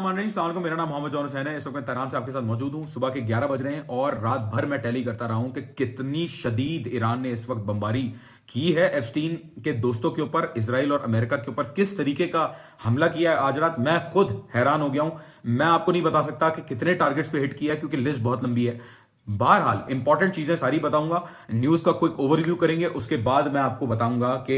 अस्सलाम, मेरा नाम मोहम्मद जॉन हुसैन है। इस वक्त मैं तेहरान से आपके साथ मौजूद हूं। सुबह के 11 बज रहे हैं और रात भर मैं टैली करता रहा हूं कि कितनी शदीद ईरान ने इस वक्त बमबारी की है एप्स्टीन के दोस्तों के ऊपर, इसराइल और अमेरिका के ऊपर किस तरीके का हमला किया है आज रात। मैं खुद हैरान हो गया हूं। मैं आपको नहीं बता सकता कि कितने टारगेट्स पे हिट किया है क्योंकि लिस्ट बहुत लंबी है। बहरहाल इंपॉर्टेंट चीजें सारी बताऊंगा, न्यूज का क्विक ओवरव्यू करेंगे, उसके बाद मैं आपको बताऊंगा कि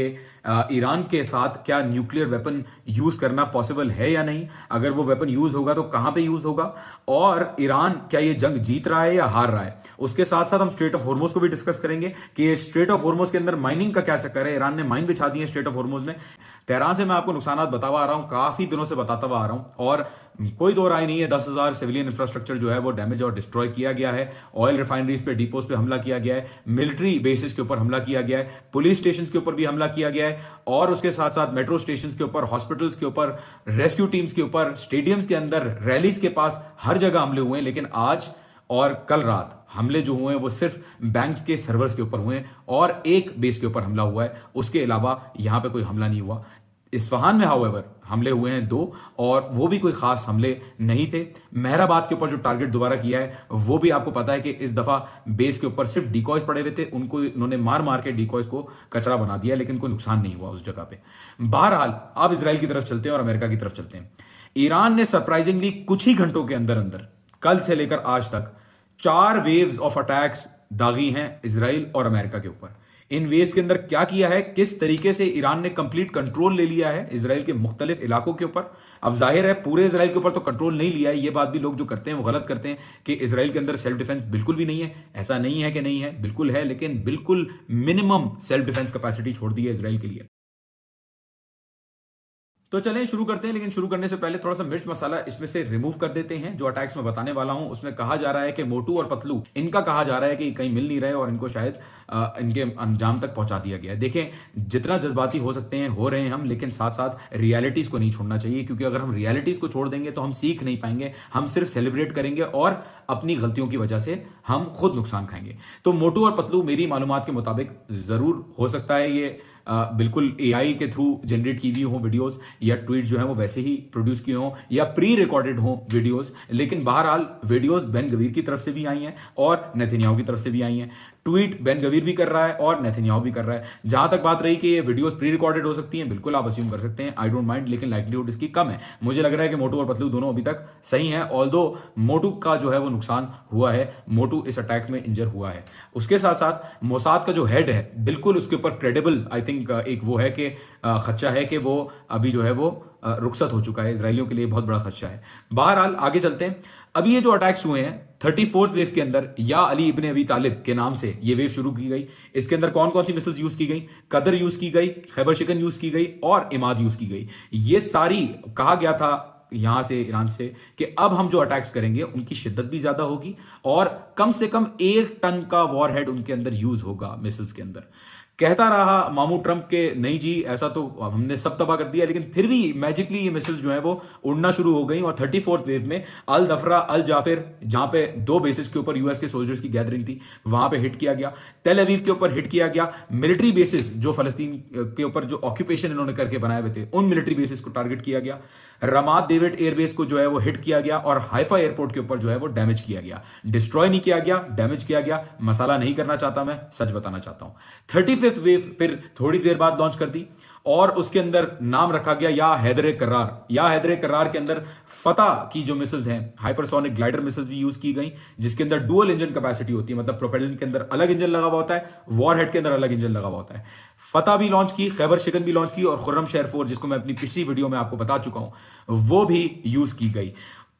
ईरान के साथ क्या न्यूक्लियर वेपन यूज करना पॉसिबल है या नहीं, अगर वो वेपन यूज होगा तो कहां पे यूज होगा, और ईरान क्या ये जंग जीत रहा है या हार रहा है। उसके साथ साथ हम स्ट्रेट ऑफ हॉर्मुज को भी डिस्कस करेंगे कि स्ट्रेट ऑफ हॉर्मुज के अंदर माइनिंग का क्या चक्कर है। ईरान ने माइन बिछा दी है स्ट्रेट ऑफ हॉर्मुज में। तेहरान से मैं आपको नुकसान बतावा आ रहा हूं, काफी दिनों से बताता हुआ आ रहा हूं, और कोई दो राय नहीं है। 10,000 सिविलियन इंफ्रास्ट्रक्चर जो है वो डैमेज और डिस्ट्रॉय किया गया है। ऑयल रिफाइनरीज पे, डिपोज पे हमला किया गया है, मिलिट्री बेसिस के ऊपर हमला किया गया है, पुलिस स्टेशन के ऊपर भी हमला किया गया है, और उसके साथ साथ मेट्रो स्टेशन के ऊपर, हॉस्पिटल्स के ऊपर, रेस्क्यू टीम्स के ऊपर, स्टेडियम्स के अंदर, रैलीज के पास, हर जगह हमले हुए हैं। लेकिन आज और कल रात हमले जो हुए हैं वो सिर्फ बैंक्स के सर्वर्स के ऊपर हुए हैं और एक बेस के ऊपर हमला हुआ है। उसके अलावा यहां पे कोई हमला नहीं हुआ। इस्फहान में हाउएवर हमले हुए हैं 2, और वो भी कोई खास हमले नहीं थे। मेहराबाद के ऊपर जो टारगेट दोबारा किया है वो भी आपको पता है कि इस दफा बेस के ऊपर सिर्फ डिकॉयज पड़े हुए थे, उनको इन्होंने मार मार के डिकॉयज को कचरा बना दिया, लेकिन कोई नुकसान नहीं हुआ उस जगह पे। बहरहाल अब इसराइल की तरफ चलते हैं और अमेरिका की तरफ चलते हैं। ईरान ने सरप्राइजिंगली कुछ ही घंटों के अंदर अंदर, कल से लेकर आज तक, 4 वेव्स ऑफ अटैक्स दागी हैं इसराइल और अमेरिका के ऊपर। इन वेव्स के अंदर क्या किया है, किस तरीके से ईरान ने कंप्लीट कंट्रोल ले लिया है इसराइल के मुख्तलिफ इलाकों के ऊपर। अब जाहिर है पूरे इसराइल के ऊपर तो कंट्रोल नहीं लिया है, ये बात भी लोग जो करते हैं वो गलत करते हैं कि इसराइल के अंदर सेल्फ डिफेंस बिल्कुल भी नहीं है। ऐसा नहीं है कि नहीं है, बिल्कुल है, लेकिन बिल्कुल मिनिमम सेल्फ डिफेंस कैपेसिटी छोड़ दी है इसराइल के लिए। तो चलें शुरू करते हैं, लेकिन शुरू करने से पहले थोड़ा सा मिर्च मसाला इसमें से रिमूव कर देते हैं। जो अटैक्स मैं बताने वाला हूं उसमें कहा जा रहा है कि मोटू और पतलू, इनका कहा जा रहा है कि कहीं मिल नहीं रहे और इनको शायद इनके अंजाम तक पहुंचा दिया गया है। देखें, जितना जज्बाती हो सकते हैं हो रहे हैं हम, लेकिन साथ साथ रियलिटीज को नहीं छोड़ना चाहिए, क्योंकि अगर हम रियलिटीज को छोड़ देंगे तो हम सीख नहीं पाएंगे, हम सिर्फ सेलिब्रेट करेंगे और अपनी गलतियों की वजह से हम खुद नुकसान खाएंगे। तो मोटू और पतलू मेरी मालूमात के मुताबिक जरूर हो सकता है ये बिल्कुल एआई के थ्रू जनरेट की हुई हो वीडियोस, या ट्वीट जो है वो वैसे ही प्रोड्यूस किए हों, या प्री रिकॉर्डेड हो वीडियोस। लेकिन बहरहाल वीडियोस बेन गवीर की तरफ से भी आई हैं और नेतन्याहू की तरफ से भी आई हैं। ट्वीट बेन गवीर भी कर रहा है और नेतन्याहू भी कर रहा है। जहां तक बात रही कि ये वीडियोस प्री रिकॉर्डेड हो सकती हैं, बिल्कुल आप अस्यूम कर सकते हैं, आई डोंट माइंड, लेकिन लाइवलीहुड इसकी कम है। मुझे लग रहा है कि मोटू और पतलू दोनों अभी तक सही हैं, ऑल्दो मोटू का जो है वो नुकसान हुआ है, मोटू इस अटैक में इंजर हुआ है। उसके साथ साथ मोसाद का जो हेड है, बिल्कुल उसके ऊपर क्रेडिबल आई थिंक एक वो है कि खदशा है कि वो अभी जो है वो रुखसत हो चुका है। इसराइलियों के लिए बहुत बड़ा खदशा है। बहरहाल आगे चलते हैं। अभी ये जो अटैक्स हुए हैं 34th वेव के अंदर, या अली इब्ने अबी तालिब के नाम से ये वेव शुरू की गई। इसके अंदर कौन कौन सी मिसाइल्स यूज की गई? कदर यूज की गई, खैबर शिकन यूज की गई और इमाद यूज की गई। ये सारी कहा गया था यहां से, ईरान से, कि अब हम जो अटैक्स करेंगे उनकी शिद्दत भी ज्यादा होगी और कम से कम 1 टन का वॉरहेड उनके अंदर यूज होगा मिसाइल्स के अंदर। कहता रहा मामू ट्रंप के नहीं जी ऐसा तो हमने सब तबाह कर दिया, लेकिन फिर भी मैजिकली ये मिसाइल्स जो है वो उड़ना शुरू हो गई और 34th वेव में अल दफरा, अल जाफिर, जहां पे 2 बेसिस के ऊपर यूएस के सोल्जर्स की गैदरिंग थी, वहां पे हिट किया गया। टेल अवीव के ऊपर हिट किया गया। मिलिट्री बेसिस जो फलस्तीन के ऊपर जो ऑक्यूपेशन इन्होंने करके बनाए हुए थे, उन मिलिट्री बेसिस को टारगेट किया गया। रमात डेविड एयरबेस को जो है वो हिट किया गया और हाइफा एयरपोर्ट के ऊपर जो है वो डैमेज किया गया। डिस्ट्रॉय नहीं किया गया, डैमेज किया गया। मसाला नहीं करना चाहता, मैं सच बताना चाहता हूं। 35th वेव फिर थोड़ी देर बाद लॉन्च कर दी और उसके अंदर नाम रखा गया या हैदर करार। या हैदर करार के अंदर फतह की जो मिसाइल्स हैं, हाइपरसोनिक ग्लाइडर मिसाइल्स भी यूज की गई, जिसके अंदर डुअल इंजन कैपेसिटी होती है, मतलब प्रोपेलर के अंदर अलग इंजन लगा हुआ होता है, वॉरहेड के अंदर अलग इंजन लगा हुआ होता है। फतह भी लॉन्च की, खैबर शिकन भी लॉन्च की, और खुर्रम शेर 4, जिसको मैं अपनी पिछली वीडियो में आपको बता चुका हूं, वो भी यूज की गई।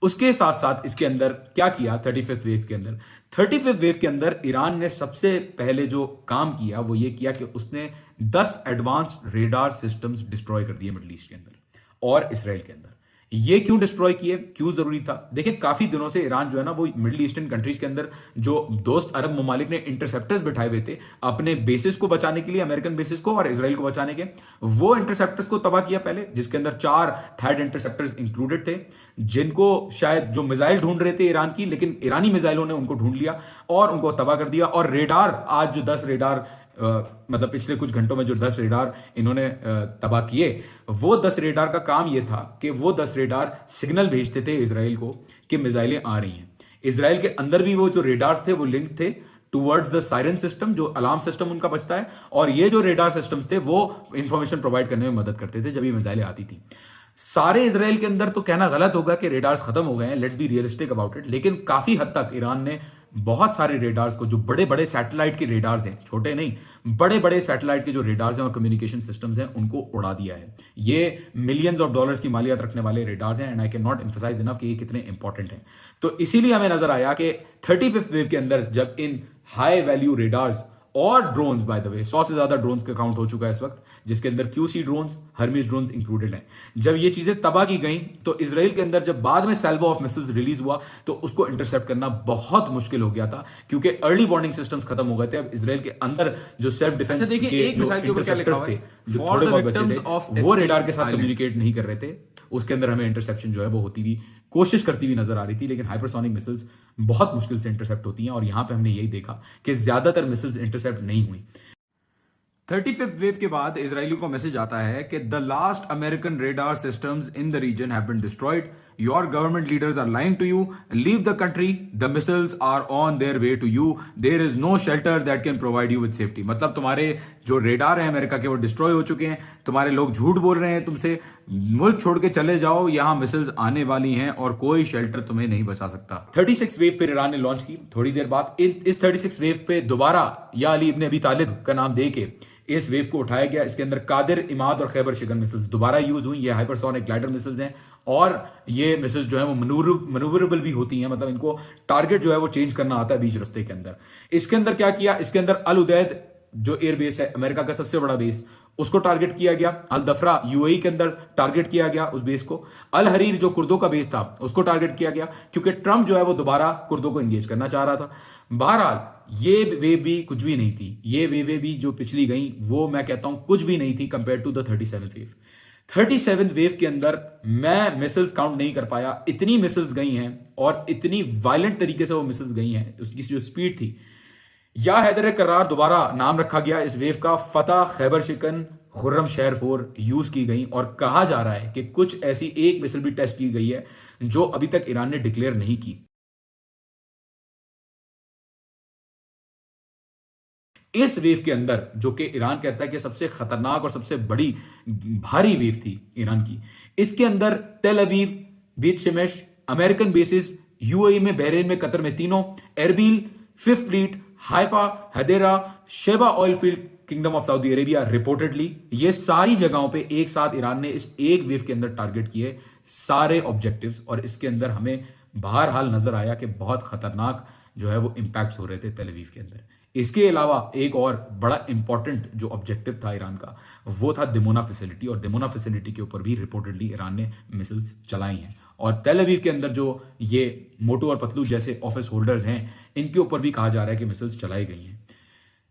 उसके साथ साथ इसके अंदर क्या किया 35th वेव के अंदर? 35th वेव के अंदर ईरान ने सबसे पहले जो काम किया वो ये किया कि उसने 10 एडवांस्ड रेडार सिस्टम्स डिस्ट्रॉय कर दिए मिडिल ईस्ट के अंदर और इसराइल के अंदर। ये क्यों डिस्ट्रॉय किए, क्यों जरूरी था? देखिए, काफी दिनों से ईरान जो है ना वो मिडिल ईस्टर्न कंट्रीज के अंदर जो दोस्त अरब ममालिक ने इंटरसेप्टर्स बिठाए हुए थे अपने बेसिस को बचाने के लिए, अमेरिकन बेसिस को और इसराइल को बचाने के, वो इंटरसेप्टर्स को तबाह किया पहले, जिसके अंदर 4 थर्ड इंटरसेप्टर्स इंक्लूडेड थे, जिनको शायद जो मिसाइल ढूंढ रहे थे ईरान की, लेकिन ईरानी मिसाइलों ने उनको ढूंढ लिया और उनको तबाह कर दिया। और रेडार, आज जो 10 रेडार मतलब पिछले कुछ घंटों में जो 10 रेडार इन्होंने तबाह किए, वो 10 रेडार का काम ये था कि वो 10 रेडार सिग्नल भेजते थे इसराइल को कि मिसाइलें आ रही हैं। इसराइल के अंदर भी वो जो रेडार्स थे वो लिंक थे टुवर्ड्स द सायरन सिस्टम, जो अलार्म सिस्टम उनका बचता है, और ये जो रेडार सिस्टम्स थे वो इंफॉर्मेशन प्रोवाइड करने में मदद करते थे जब ये मिसाइलें आती थी। सारे इसराइल के अंदर तो कहना गलत होगा कि रेडार्स खत्म हो गए हैं, let's be realistic about it, लेकिन काफी हद तक ईरान ने बहुत सारे रेडार्स को, जो बड़े बड़े सैटेलाइट के रेडार्स हैं, छोटे नहीं, बड़े बड़े सैटेलाइट के जो रेडार्स हैं और कम्युनिकेशन सिस्टम्स हैं, उनको उड़ा दिया है। ये मिलियंस ऑफ डॉलर्स की मालियत रखने वाले रेडार्स हैं, and I can not emphasise enough कि ये कितने इंपॉर्टेंट हैं। तो इसीलिए हमें नजर आया कि 35th वेव के अंदर जब इन हाई वैल्यू रेडार्स और ड्रोन्स, बाय द वे 100 से ज्यादा ड्रोन्स का काउंट हो चुका है इस वक्त, जिसके अंदर QC drones, Hermes drones included हैं, जब ये चीजें तबाह की गई तो इसराइल के अंदर जब बाद में सैल्वो ऑफ मिसाइल्स रिलीज हुआ तो उसको इंटरसेप्ट करना बहुत मुश्किल हो गया था, क्योंकि अर्ली वार्निंग सिस्टम्स खत्म हो गए थे। अब इसराइल के अंदर जो सेल्फ डिफेंस, देखिए एक मिसाइल के ऊपर क्या लिखा हुआ है, जो थोड़े बहुत बचे थे वो रेडार के साथ कम्युनिकेट नहीं कर रहे थे, उसके अंदर हमें इंटरसेप्शन जो है वो होती हुई, कोशिश करती हुई नजर आ रही थी। लेकिन हाइपरसोनिक मिसाइल्स बहुत मुश्किल से इंटरसेप्ट होती हैं, और यहां पे हमने यही देखा कि ज्यादातर मिसाइल्स इंटरसेप्ट नहीं हुई। 35th वेव के बाद इजरायलियों को मैसेज आता है कि the last American radar systems in the region have been destroyed, your government leaders are lying to you, leave the country, the missiles are on their way to you, there is no shelter that can provide you with safety. मतलब तुम्हारे जो radar हैं America के वो destroy हो चुके हैं, तुम्हारे लोग झूठ बोल रहे हैं तुमसे, मुल्क छोड़ के चले जाओ, यहां मिसाइल्स आने वाली हैं और कोई शेल्टर तुम्हें नहीं बचा सकता। 36 वेव पे ईरान ने लॉन्च की। थोड़ी देर बाद इस 36 वेव पे दोबारा या अली इब्न अबी तालिब का नाम दे के इस वेव को उठाया गया। इसके अंदर कादिर, इमाद और खैबर शिकन मिसाइल्स दोबारा यूज हुई। ये हाइपरसोनिक ग्लाइडर मिसाइल्स हैं, और ये मिसाइल्स जो है वो मनूवरेबल भी होती हैं, मतलब इनको टारगेट जो है वो चेंज करना आता है बीच रास्ते के अंदर। इसके अंदर क्या किया, इसके अंदर अल उदैद जो एयरबेस है अमेरिका का सबसे बड़ा बेस, उसको टारगेट किया गया। अल दफरा यूएई के अंदर टारगेट किया गया उस बेस को। अल हरीर जो कुर्दों का बेस था उसको टारगेट किया गया, क्योंकि ट्रंप जो है वो दोबारा कुर्दों को एंगेज करना चाह रहा था। बहरहाल ये वेव भी कुछ भी नहीं थी, ये वेव भी जो पिछली गई वो मैं कहता हूं कुछ भी नहीं थी compare to the 37th wave. 37th wave के अंदर मैं मिसाइल्स काउंट नहीं कर पाया, इतनी मिसाइल्स गई हैं और इतनी वायलेंट तरीके से वो मिसाइल्स गई हैं, उसकी जो स्पीड थी। या हैदर करार दोबारा नाम रखा गया इस वेव का, फतह, खैबर शिकन, खुर्रम शहर 4 यूज की गई, और कहा जा रहा है कि कुछ ऐसी एक मिसाइल भी टेस्ट की गई है जो अभी तक ईरान ने डिक्लेयर नहीं की। इस वेव के अंदर जो कि ईरान कहता है कि सबसे खतरनाक और सबसे बड़ी भारी वेव थी ईरान की, इसके अंदर Tel Aviv, Beit Shemesh, American bases, UAE में, बहरीन में, कतर में तीनों, Erbil, fifth fleet, Haifa, Hadera, Sheba oil field, kingdom of Saudi Arabia, reportedly ये सारी जगहों पे एक साथ ईरान ने इस एक वेव के अंदर टारगेट किए सारे ऑब्जेक्टिव्स, और इसके अंदर हमें बहरहाल नजर आया कि बहुत खतरनाक जो है वो इंपैक्ट्स हो रहे थे तेल अवीव के अंदर। इसके अलावा एक और बड़ा इंपॉर्टेंट जो ऑब्जेक्टिव था ईरान का वो था दिमोना फैसिलिटी, और दिमोना फैसिलिटी के ऊपर भी रिपोर्टेडली ईरान ने मिसाइल्स चलाई हैं। और तेल अवीव के अंदर जो ये मोटू और पतलू जैसे ऑफिस होल्डर्स हैं इनके ऊपर भी कहा जा रहा है कि मिसाइल्स चलाई गई हैं।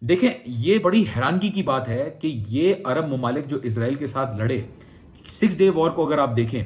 देखें, ये बड़ी हैरानगी की बात है कि ये अरब ममालिक जो इसराइल के साथ लड़े 6 डे वॉर को अगर आप देखें,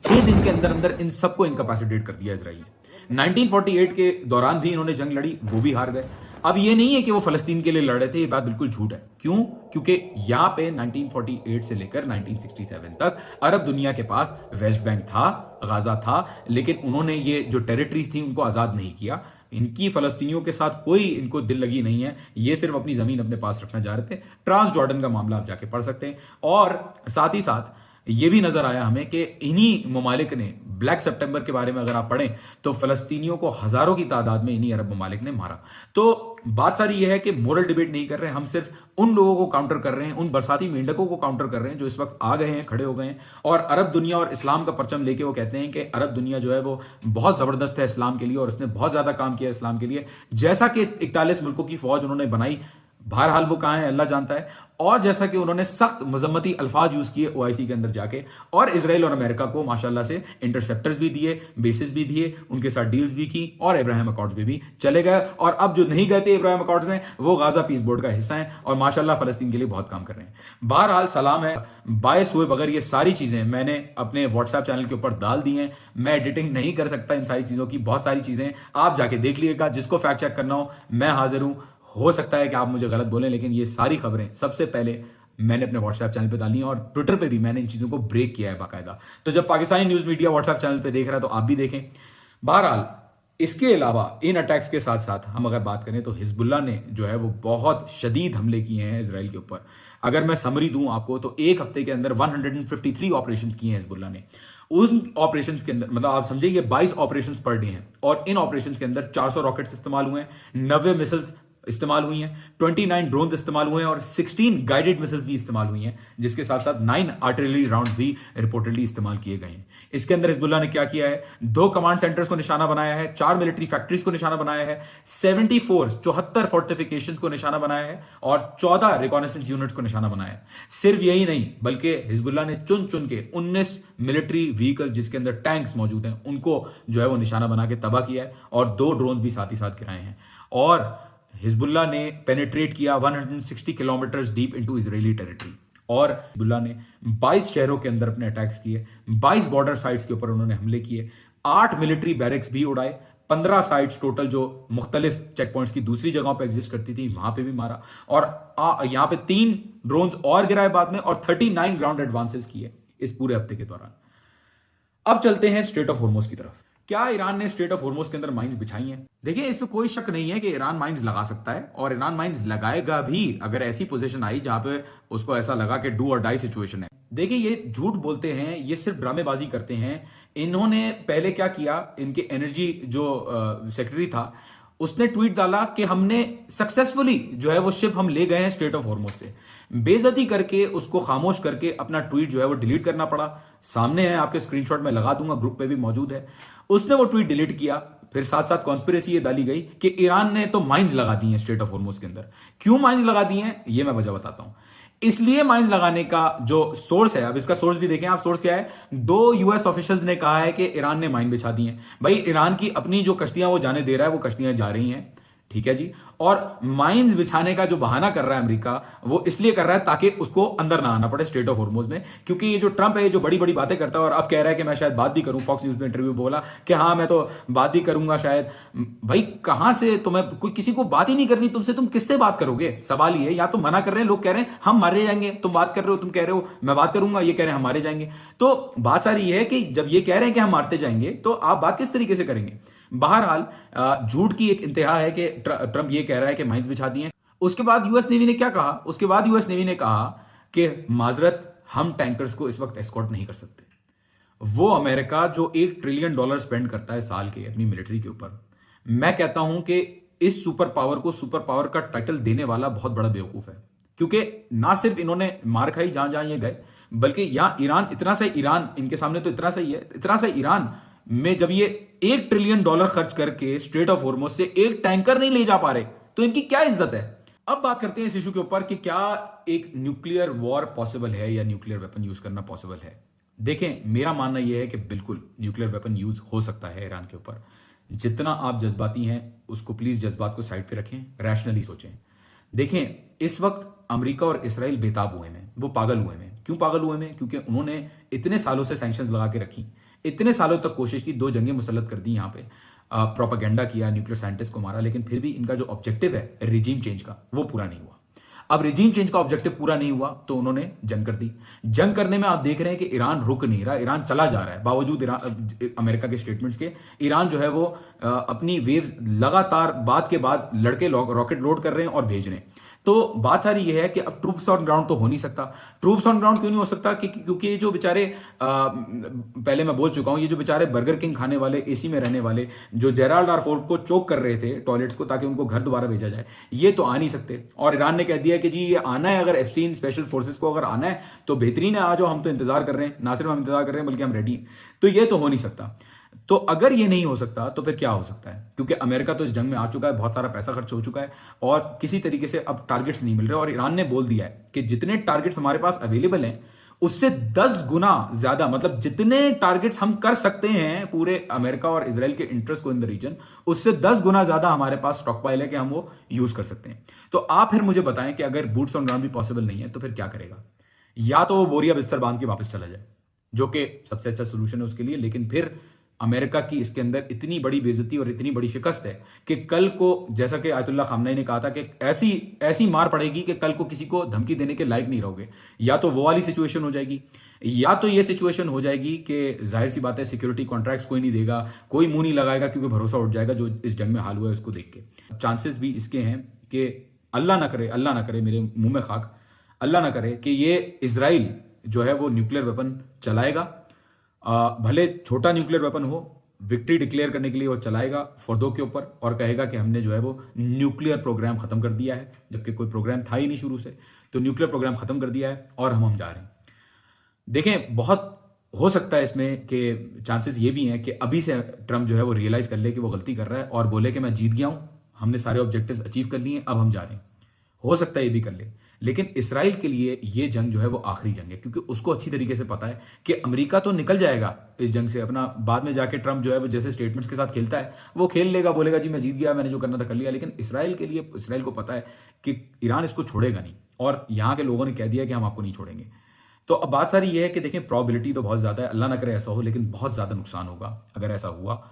6 दिन के अंदर अंदर इन सबको इनकैपेसिटेट कर दिया इसराइल ने। 1948 के दौरान भी इन्होंने जंग लड़ी, वो भी हार गए। अब ये नहीं है कि वो फलस्तीन के लिए लड़ रहे थे, ये बात बिल्कुल झूठ है। क्यों? क्योंकि यहां पे 1948 से लेकर 1967 तक अरब दुनिया के पास वेस्ट बैंक था, गाजा था, लेकिन उन्होंने ये जो टेरिटरीज थी उनको आजाद नहीं किया। इनकी फलस्तीनियों के साथ कोई इनको दिल लगी नहीं है, ये सिर्फ अपनी जमीन अपने पास रखना चाह रहे थे। ट्रांस जॉर्डन का मामला आप जाके पढ़ सकते हैं। और साथ ही साथ ये भी नजर आया हमें कि इन्हीं ममालिक ने ब्लैक सितंबर के बारे में अगर आप पढ़ें तो फलस्तीनियों को हजारों की तादाद में इन्हीं अरब ममालिक ने मारा। तो बात सारी यह है कि मोरल डिबेट नहीं कर रहे हैं हम, सिर्फ उन लोगों को काउंटर कर रहे हैं, उन बरसाती मेंढकों को काउंटर कर रहे हैं जो इस वक्त आ गए हैं, खड़े हो गए हैं, और अरब दुनिया और इस्लाम का परचम लेके वो कहते हैं कि अरब दुनिया जो है वो बहुत जबरदस्त है इस्लाम के लिए और उसने बहुत ज्यादा काम किया इस्लाम के लिए। जैसा कि 41 मुल्कों की फौज उन्होंने बनाई, बहरहाल वो कहां है अल्लाह जानता है, और जैसा कि उन्होंने सख्त मजम्मती अल्फाज यूज किए ओआईसी के अंदर जाके, और इजराइल और अमेरिका को माशाल्लाह से इंटरसेप्टर्स भी दिए, बेसिस भी दिए, उनके साथ डील्स भी की, और इब्राहिम अकॉर्ड्स में भी चले गए। और अब जो नहीं गए थे इब्राहिम अकॉर्ड्स में वो गाजा पीस बोर्ड का हिस्सा हैं और माशाल्लाह फलस्तीन के लिए बहुत काम कर रहे हैं। बहरहाल सलाम है, बायस हुए बगैर ये सारी चीजें मैंने अपने व्हाट्सएप चैनल के ऊपर डाल दी हैं। मैं एडिटिंग नहीं कर सकता इन सारी चीजों की, बहुत सारी चीजें आप जाके देख लीजिएगा, जिसको फैक्ट चेक करना हो मैं हाजिर हूं। हो सकता है कि आप मुझे गलत बोलें, लेकिन ये सारी खबरें सबसे पहले मैंने अपने व्हाट्सएप चैनल पे डाली हैं और ट्विटर पे भी मैंने इन चीज़ों को ब्रेक किया है बाकायदा। तो जब Pakistani news media WhatsApp channel पे देख रहा है तो आप भी देखें। बहरहाल, इसके अलावा इन अटैक्स के साथ साथ हम अगर बात करें तो हिजबुल्ला ने जो है वो बहुत शदीद हमले किए हैं इसराइल के ऊपर। अगर मैं समरी दूं आपको तो एक हफ्ते के अंदर 153 ऑपरेशंस किए हैं हिजबुल्ला ने। उन ऑपरेशंस के अंदर मतलब आप समझिए ये 22 ऑपरेशंस पर डे हैं और इन ऑपरेशंस के अंदर 400 रॉकेट्स इस्तेमाल हुए हैं, 90 मिसाइल्स इस्तेमाल हुई हैं, 29 ड्रोन इस्तेमाल हुए हैं और 16 गाइडेड मिसाइल्स भी इस्तेमाल हुई हैं, जिसके साथ साथ 9 आर्टिलरी राउंड भी रिपोर्टेडली इस्तेमाल किए गए हैं। इसके अंदर हिजबुल्ला ने क्या किया है, 2 कमांड सेंटर्स को निशाना बनाया है, 4 मिलिट्री फैक्ट्रीज को निशाना बनाया है, 74 फोर्टिफिकेशंस को निशाना बनाया है और 14 रिकॉनेसेंस यूनिट्स को निशाना बनाया है। सिर्फ यही नहीं बल्कि हिजबुल्ला ने चुन चुन के 19 मिलिट्री व्हीकल जिसके अंदर टैंक्स मौजूद हैं उनको जो है वो निशाना बना के तबाह किया है और 2 ड्रोन भी साथ ही साथ गिराए हैं। और हिजबुल्ला ने पेनिट्रेट किया 160 kilometre deep into Israeli territory और हिजबुल्ला ने 22 शहरों के अंदर अपने अटैक्स किए, 22 बॉर्डर साइट्स के ऊपर उन्होंने हमले किए, 8 मिलिट्री बैरक्स भी उड़ाए, 15 साइट्स टोटल जो मुख्तलिफ चेक पॉइंट्स की दूसरी जगहों पर एग्जिस्ट करती थी वहां पे भी मारा और यहां पे 3 ड्रोन्स और गिराए बाद में और 39 ग्राउंड एडवांसेस किए इस पूरे हफ्ते के दौरान। अब चलते हैं स्ट्रेट ऑफ हॉर्मुज की तरफ। क्या ईरान ने स्ट्रेट ऑफ हॉर्मुज के अंदर माइंस बिछाई हैं? देखिए, इसमें कोई शक नहीं है कि ईरान माइंस लगा सकता है और ईरान माइंस लगाएगा भी अगर ऐसी पोजीशन आई जहां पे उसको ऐसा लगा कि डू और डाई सिचुएशन है। देखिए, ये झूठ बोलते हैं, ये सिर्फ ड्रामेबाजी करते हैं। इन्होंने पहले क्या किया, इनके एनर्जी जो सेक्रेटरी था उसने ट्वीट डाला कि हमने सक्सेसफुली जो है वो शिप हम ले गए हैं स्ट्रेट ऑफ हॉर्मुज से। बेइज्जती करके उसको खामोश करके अपना ट्वीट जो है वो डिलीट करना पड़ा। सामने है, आपके स्क्रीनशॉट में लगा दूंगा, ग्रुप पे भी मौजूद है। उसने वो ट्वीट डिलीट किया। फिर साथ साथ कॉन्स्पिरेसी ये डाली गई कि ईरान ने तो माइंस लगा दी हैं स्ट्रेट ऑफ हॉर्मुज के अंदर। क्यों माइंस लगा दी हैं ये मैं वजह बताता हूं। इसलिए माइंस लगाने का जो सोर्स है, अब इसका सोर्स भी देखें आप, सोर्स क्या है, 2 यूएस ऑफिशियल्स ने कहा है कि ईरान ने माइन बिछा दी हैं। भाई, ईरान की अपनी जो कश्तियां वो जाने दे रहा है वो कश्तियां जा रही हैं, ठीक है जी। और माइंस बिछाने का जो बहाना कर रहा है अमेरिका, वो इसलिए कर रहा है ताकि उसको अंदर ना आना पड़े स्ट्रेट ऑफ हॉर्मुज में। क्योंकि ये जो ट्रंप है, जो बड़ी बड़ी बातें करता है और अब कह रहा है कि मैं शायद बात भी करूं, फॉक्स न्यूज में इंटरव्यू बोला कि हाँ मैं तो बात भी करूंगा शायद। भाई, कहां से तुम्हें कोई किसी को बात ही नहीं करनी तुमसे, तुम किससे बात करोगे? सवाल ये है, या तो मना कर रहे हैं, लोग कह रहे हैं हम मारे जाएंगे, तुम बात कर रहे हो, तुम कह रहे हो मैं बात करूंगा, ये कह रहे हैं हम मारे जाएंगे। तो बात सारी ये है कि जब ये कह रहे हैं कि हम मारते जाएंगे तो आप बात किस तरीके से करेंगे? बहरहाल, झूठ की एक इंतहा है कि ट्रंप ये कह रहा है कि माइंस बिछा दिए। उसके बाद यूएस नेवी ने क्या कहा? उसके बाद यूएस नेवी ने कहा कि माजरत, हम टैंकर्स को इस वक्त एस्कॉर्ट नहीं कर सकते। वो अमेरिका जो $1 ट्रिलियन स्पेंड करता है साल के अपनी मिलिट्री के ऊपर, मैं कहता हूं कि इस सुपर पावर को सुपर पावर का टाइटल देने वाला बहुत बड़ा बेवकूफ है। क्योंकि ना सिर्फ इन्होंने मार खाई जहां जहां ये गए, बल्कि यहां ईरान, इतना सा ईरान इनके सामने तो इतना सही है, इतना सा ईरान में जब ये $1 ट्रिलियन खर्च करके स्ट्रेट ऑफ हॉर्मुज से एक टैंकर नहीं ले जा पा रहे तो इनकी क्या इज्जत है? अब बात करते हैं इस इशू के ऊपर कि क्या एक न्यूक्लियर वॉर पॉसिबल है या न्यूक्लियर वेपन यूज करना पॉसिबल है। देखें, मेरा मानना यह है कि बिल्कुल न्यूक्लियर वेपन यूज हो सकता है ईरान के ऊपर। जितना आप जज्बाती हैं उसको प्लीज जज्बात को साइड पे रखें, रैशनली सोचें। देखें, इस वक्त अमेरिका और इसराइल बेताब हुए हैं, वो पागल हुए हैं। क्यों पागल हुए हैं? क्योंकि उन्होंने इतने सालों से सैंक्शंस लगा के रखी, इतने सालों तक कोशिश की, 2 जंगें मुसल्लत कर दी, यहाँ पे प्रोपेगेंडा किया, न्यूक्लियर साइंटिस्ट को मारा, लेकिन फिर भी इनका जो ऑब्जेक्टिव है रिजीम चेंज का, वो पूरा नहीं हुआ। अब रिजीम चेंज का ऑब्जेक्टिव पूरा नहीं हुआ तो उन्होंने जंग कर दी। जंग करने में आप देख रहे हैं कि ईरान रुक नहीं रहा, ईरान चला जा रहा है। बावजूद अमेरिका के स्टेटमेंट्स के, ईरान जो है वो अपनी वेव लगातार बाद के बाद लड़के रॉकेट लोड कर रहे हैं और भेज रहे हैं। तो बात सारी ये है कि अब ट्रूप्स ऑन ग्राउंड तो हो नहीं सकता। ट्रूप्स ऑन ग्राउंड क्यों नहीं हो सकता? क्योंकि ये जो बेचारे, पहले मैं बोल चुका हूं, ये जो बेचारे बर्गर किंग खाने वाले, एसी में रहने वाले, जो जेराल्ड आर फोर्ड को चोक कर रहे थे टॉयलेट्स को ताकि उनको घर दोबारा भेजा जाए, ये तो आ नहीं सकते। और ईरान ने कह दिया कि जी ये आना है, अगर एप्स्टीन स्पेशल फोर्सेस को अगर आना है तो बेहतरीन है, आ जाओ, हम तो इंतजार कर रहे हैं। ना सिर्फ हम इंतजार कर रहे हैं बल्कि हम रेडी हैं। तो ये तो हो नहीं सकता। तो अगर ये नहीं हो सकता तो फिर क्या हो सकता है? क्योंकि अमेरिका तो इस जंग में आ चुका है, बहुत सारा पैसा खर्च हो चुका है और किसी तरीके से अब टारगेट्स नहीं मिल रहे। और ईरान ने बोल दिया है कि जितने टारगेट्स हमारे पास अवेलेबल हैं उससे 10 गुना ज्यादा, मतलब जितने टारगेट्स हम कर सकते हैं पूरे अमेरिका और इजराइल के इंटरेस्ट को इन द रीजन, उससे 10 गुना ज्यादा हमारे पास स्टॉक पाइल है कि हम वो यूज कर सकते हैं। तो आप फिर मुझे बताएं कि अगर बूट्स ऑन ग्राउंड भी पॉसिबल नहीं है तो फिर क्या करेगा? या तो वो बोरिया बिस्तर बांध के वापस चला जाए, जो कि सबसे अच्छा सोल्यूशन है उसके लिए, लेकिन फिर अमेरिका की इसके अंदर इतनी बड़ी बेइज्जती और इतनी बड़ी शिकस्त है कि कल को, जैसा कि आयतुल्लाह खामनेई ने कहा था, कि ऐसी ऐसी मार पड़ेगी कि कल को किसी को धमकी देने के लायक नहीं रहोगे। या तो वो वाली सिचुएशन हो जाएगी, या तो ये सिचुएशन हो जाएगी कि जाहिर सी बात है सिक्योरिटी कॉन्ट्रैक्ट्स कोई नहीं देगा, कोई मुंह नहीं लगाएगा, क्योंकि भरोसा उठ जाएगा जो इस जंग में हाल हुआ है उसको देख के। चांसेस भी इसके हैं कि अल्लाह ना करे, मेरे मुंह में खाक, अल्लाह ना करे कि ये इजराइल जो है वो न्यूक्लियर वेपन चलाएगा। भले छोटा न्यूक्लियर वेपन हो, विक्ट्री डिक्लेयर करने के लिए वो चलाएगा फर्दों के ऊपर और कहेगा कि हमने जो है वो न्यूक्लियर प्रोग्राम खत्म कर दिया है, जबकि कोई प्रोग्राम था ही नहीं शुरू से। तो न्यूक्लियर प्रोग्राम खत्म कर दिया है और हम जा रहे हैं। देखें, बहुत हो सकता है इसमें कि चांसेस ये भी हैं कि अभी से ट्रंप जो है वो रियलाइज कर ले कि वो गलती कर रहा है और बोले कि मैं जीत गया हूं, हमने सारे ऑब्जेक्टिव्स अचीव कर लिए, अब हम जा रहे हैं। हो सकता है ये भी कर ले, लेकिन इसराइल के लिए ये जंग जो है वो आखिरी जंग है, क्योंकि उसको अच्छी तरीके से पता है कि अमेरिका तो निकल जाएगा इस जंग से अपना, बाद में जाके ट्रंप जो है वो जैसे स्टेटमेंट्स के साथ खेलता है वो खेल लेगा, बोलेगा जी मैं जीत गया, मैंने जो करना था कर लिया। लेकिन इसराइल के लिए, इसराइल को पता है कि ईरान इसको छोड़ेगा नहीं, और यहां के लोगों ने कह दिया कि हम आपको नहीं छोड़ेंगे। तो अब बात सारी ये है कि देखें, प्रोबेबिलिटी तो बहुत ज्यादा है, अल्लाह ना करे ऐसा हो, लेकिन बहुत ज्यादा नुकसान होगा अगर ऐसा हुआ,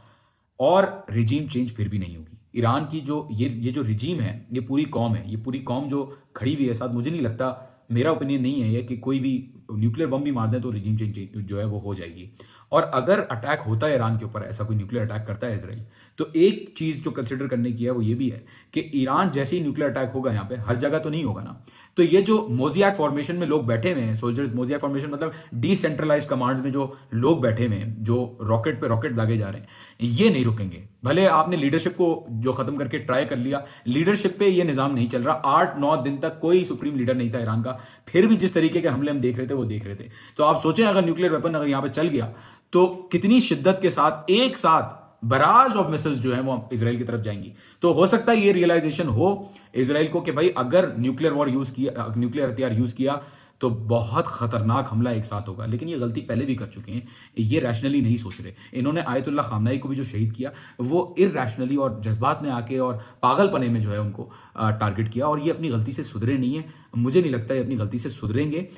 और रिजीम चेंज फिर भी नहीं होगी। ईरान की जो ये जो रिजीम है, ये पूरी कौम है, ये पूरी कौम जो खड़ी हुई है साथ, मुझे नहीं लगता, मेरा ओपिनियन नहीं है ये कि कोई भी न्यूक्लियर बम भी मार दें तो रिजीम चेंज जो है वो हो जाएगी। और अगर अटैक होता है ईरान के ऊपर, ऐसा कोई न्यूक्लियर अटैक करता है इजराइल, तो एक चीज जो कंसिडर करने की है वो ये भी है कि ईरान जैसे ही न्यूक्लियर अटैक होगा यहाँ पे, हर जगह तो नहीं होगा ना, तो ये जो मोजियाक फॉर्मेशन में लोग बैठे हुए हैं, सोल्जर्स, मोजियाक फॉर्मेशन मतलब डिसेंट्रलाइज कमांड्स में जो लोग बैठे हुए हैं, जो रॉकेट पे रॉकेट दागे जा रहे हैं, ये नहीं रुकेंगे। भले आपने लीडरशिप को जो खत्म करके ट्राई कर लिया, लीडरशिप पे ये निजाम नहीं चल रहा। 8-9 दिन तक कोई सुप्रीम लीडर नहीं था ईरान का, फिर भी जिस तरीके के हमले हम देख रहे थे वो देख रहे थे। तो आप सोचें, अगर न्यूक्लियर वेपन अगर यहां पे चल गया तो कितनी शिद्दत के साथ एक साथ बराज ऑफ मिसाइल्स जो है वो इजराइल की तरफ जाएंगी। तो हो सकता है ये रियलाइजेशन हो इजराइल को कि भाई अगर न्यूक्लियर वॉर यूज किया, न्यूक्लियर हथियार यूज किया तो बहुत खतरनाक हमला एक साथ होगा। लेकिन ये गलती पहले भी कर चुके हैं, ये रैशनली नहीं सोच रहे। इन्होंने आयतुल्लाह खामनेई को भी जो शहीद किया वो इररैशनली और जज्बात में आके और पागलपने में जो है उनको टारगेट किया, और ये अपनी गलती से सुधरे नहीं है। मुझे नहीं लगता ये अपनी गलती से सुधरेंगे।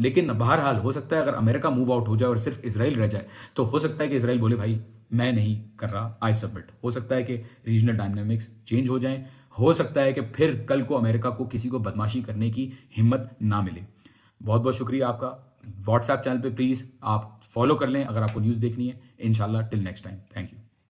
लेकिन बहरहाल हो सकता है अगर अमेरिका मूव आउट हो जाए और सिर्फ इसराइल रह जाए, तो हो सकता है कि इसराइल बोले भाई मैं नहीं कर रहा, आई सबमिट। हो सकता है कि रीजनल डायनामिक्स चेंज हो जाएं, हो सकता है कि फिर कल को अमेरिका को किसी को बदमाशी करने की हिम्मत ना मिले। बहुत बहुत शुक्रिया आपका। व्हाट्सएप चैनल पे प्लीज़ आप फॉलो कर लें अगर आपको न्यूज़ देखनी है। इंशाल्लाह till next time, thank you.